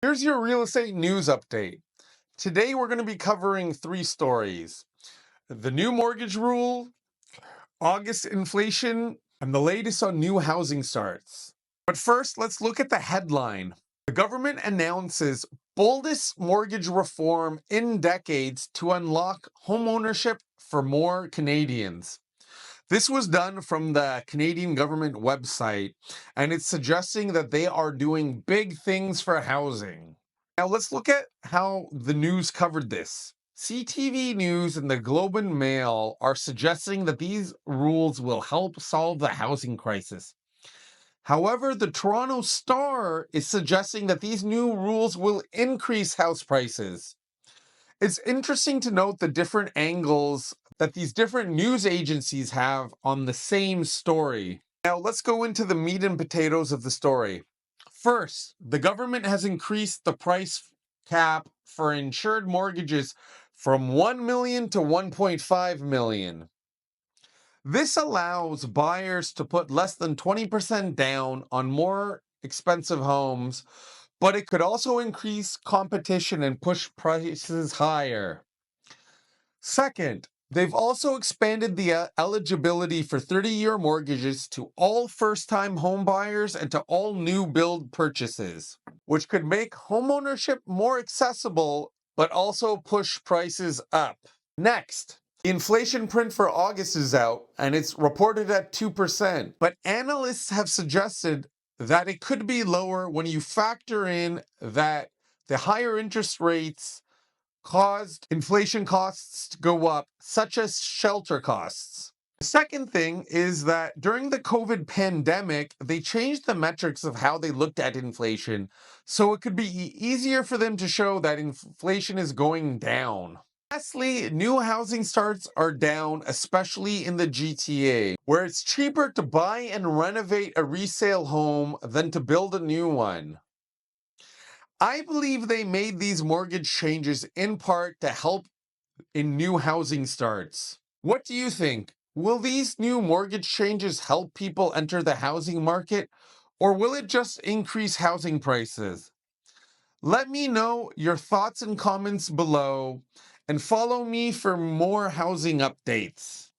Here's your real estate news update. Today we're going to be covering three stories: the new mortgage rule, August inflation, and the latest on new housing starts. But first, let's look at the headline. The government announces boldest mortgage reform in decades to unlock homeownership for more Canadians. This was done from the Canadian government website, and it's suggesting that they are doing big things for housing. Now, let's look at how the news covered this. CTV News and the Globe and Mail are suggesting that these rules will help solve the housing crisis. However, the Toronto Star is suggesting that these new rules will increase house prices. It's interesting to note the different angles that these different news agencies have on the same story. Now, let's go into the meat and potatoes of the story. First, the government has increased the price cap for insured mortgages from 1 million to 1.5 million. This allows buyers to put less than 20% down on more expensive homes, but it could also increase competition and push prices higher. Second, they've also expanded the eligibility for 30-year mortgages to all first-time home buyers and to all new build purchases, which could make homeownership more accessible but also push prices up. Next, the inflation print for August is out and it's reported at 2%, but analysts have suggested that it could be lower when you factor in that the higher interest rates caused inflation costs to go up, such as shelter costs. The second thing is that during the COVID pandemic, they changed the metrics of how they looked at inflation, so it could be easier for them to show that inflation is going down. Lastly, new housing starts are down, especially in the GTA, where it's cheaper to buy and renovate a resale home than to build a new one. I believe they made these mortgage changes in part to help in new housing starts. What do you think? Will these new mortgage changes help people enter the housing market, or will it just increase housing prices? Let me know your thoughts and comments below, and follow me for more housing updates.